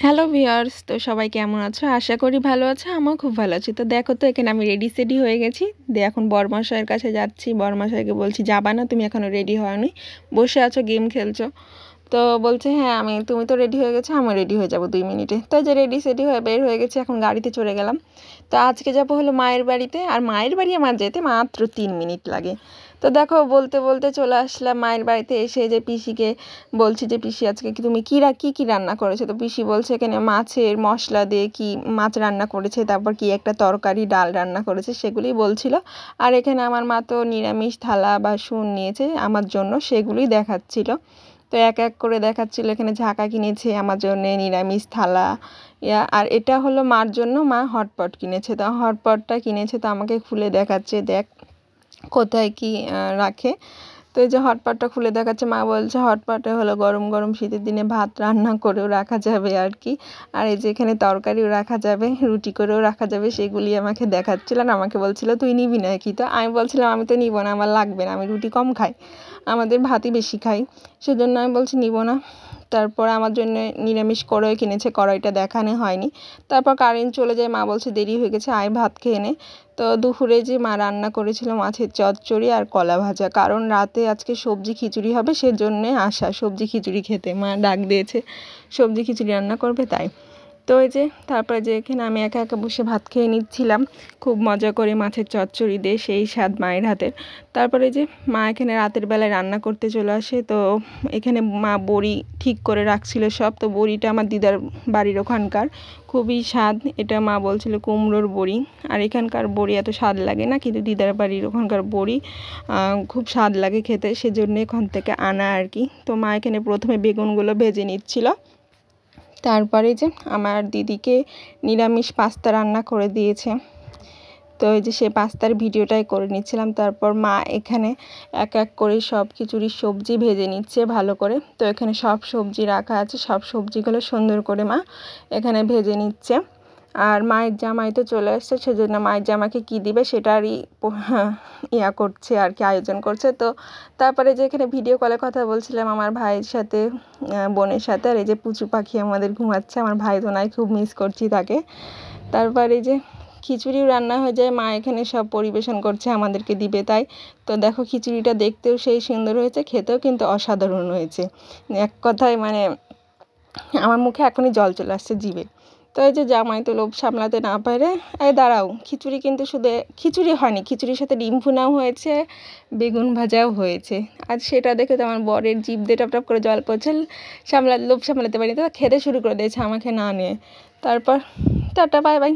Hello viewers, তো সবাই কেমন আছো? আশা করি ভালো আছো। আমিও খুব ভালো আছি। তো দেখো, তো এখানে আমি রেডি সেডি হয়ে গেছি। এখন বরমশাইয়ের কাছে যাচ্ছি। বরমশাইকে বলছি, যাবা না, তুমি এখনো রেডি হওনি, বসে আছো গেম খেলছো। তো বলছে, হ্যাঁ তুমি তো রেডি হয়ে গেছো, আমি রেডি হয়ে যাবো 2 মিনিটে। তো যে রেডি সেডি হয়ে বের হয়ে গেছে, এখন গাড়িতে চড়ে গেলাম। তো আজকে যাবো হলো মায়ের বাড়িতে, আর মায়ের বাড়ি আমার যেতে মাত্র 3 মিনিট লাগে। তো দেখো, বলতে বলতে চলে আসলাম মায়ের বাড়িতে। এসে যে পিসিকে বলছি যে, পিসি আজকে কি তুমি কি রান্না করেছো? তো পিসি বলছে এখানে মাছের মশলা দিয়ে কি মাছ রান্না করেছে, তারপর কি একটা তরকারি ডাল রান্না করেছে, সেগুলোই বলছিল। আর এখানে আমার মা তো নিরামিষ থালা বাসন নিয়েছে আমার জন্য, সেগুলোই দেখাচ্ছিল। তো এক এক করে দেখাচ্ছিল। এখানে ঝাঁকা কিনেছে আমার জন্য, নিরামিষ থালা। আর এটা হলো মার জন্য, মা হটপট কিনেছে। তো হটপটটা কিনেছে, তো আমাকে খুলে দেখাচ্ছে, দেখ কোথায় কি রাখে। তো এই যে হটপটটা খুলে দেখাচ্ছে, মা বলছে হটপটে হলো গরম গরম শীতের দিনে ভাত রান্না করেও রাখা যাবে আর কি। আর এই যে এখানে তরকারিও রাখা যাবে, রুটি করেও রাখা যাবে, সেগুলি আমাকে দেখাচ্ছিল। আর আমাকে বলছিল তুই নিবি না কি? তো আমি বলছিলাম আমি তো নিব না, আমার লাগবে না, আমি রুটি কম খাই, আমাদের ভাতই বেশি খাই, সেজন্য আমি বলছি নিব না। তারপর আমার জন্য নিরামিষ কড়াই কিনেছে, কড়াইটা দেখানো হয়নি। তারপর কারেন্ট চলে যায়, মা বলছে দেরি হয়ে গেছে, আয় ভাত খেয়ে নে। তো দুপুরে যে মা রান্না করেছিল মাছের চচ্চড়ি আর কলা ভাজা, কারণ রাতে আজকে সবজি খিচুড়ি হবে, সেজন্যে আসা সবজি খিচুড়ি খেতে। মা ডাক দিয়েছে সবজি খিচুড়ি রান্না করবে, তাই। তো এই যে তারপরে যে এখানে আমি একা একা বসে ভাত খেয়ে নিচ্ছিলাম, খুব মজা করে মাছের চচ্চড়ি দিয়ে, সেই স্বাদ মায়ের হাতের। তারপরে যে মা এখানে রাতের বেলায় রান্না করতে চলে আসে। তো এখানে মা বড়ি ঠিক করে রাখছিল সব। তো বড়িটা আমার দিদার বাড়ির ওখানকার, খুবই স্বাদ। এটা মা বলছিল কুমড়োর বড়ি। আর এখানকার বড়ি এত স্বাদ লাগে না, কিন্তু দিদার বাড়ির ওখানকার বড়ি খুব স্বাদ লাগে খেতে, সেজন্য এখান থেকে আনা আর কি। তো মা এখানে প্রথমে বেগুনগুলো ভেজে নিচ্ছিল। তারপরে যে আমার দিদিকে নিরামিষ পাস্তা রান্না করে দিয়েছে। তো এই যে সে পাস্তার ভিডিওটাই করে নিচ্ছিলাম। তারপর মা এখানে এক এক করে সব খিচুড়ির সবজি ভেজে নিচ্ছে ভালো করে। তো এখানে সব সবজি রাখা আছে, সব সবজিগুলো সুন্দর করে মা এখানে ভেজে নিচ্ছে। আর মায়ের জামাই তো চলে আসছে, সেজন্য মায়ের জামাকে কী দিবে সেটারই করছে আর কি, আয়োজন করছে। তো তারপরে যে এখানে ভিডিও কলে কথা বলছিলাম আমার ভাইয়ের সাথে, বোনের সাথে। আর এই যে পুচু পাখি আমাদের ঘুমাচ্ছে, আমার ভাই বোনাই খুব মিস করছি তাকে। তারপরে যে খিচুড়িও রান্না হয়ে যায়, মা এখানে সব পরিবেশন করছে, আমাদেরকে দিবে তাই। তো দেখো খিচুড়িটা দেখতেও সেই সুন্দর হয়েছে, খেতেও কিন্তু অসাধারণ হয়েছে। এক কথায় মানে আমার মুখে এখনই জল চলে আসছে জিভে। তো এই যে জামাই তো লোভ সামলাতে না পারে, এই দাঁড়াও, খিচুড়ি কিন্তু শুধু খিচুড়ি হয়নি, খিচুড়ির সাথে ডিম ভুনাও হয়েছে, বেগুন ভাজাও হয়েছে। আর সেটা দেখে তো আমার বরের জিভ দিয়ে টপ টপ করে জল পড়ছে, লোভ সামলাতে পারিনি। তো খেতে শুরু করে দিয়েছে আমাকে না নিয়ে। তারপর টাটা, বাই বাই।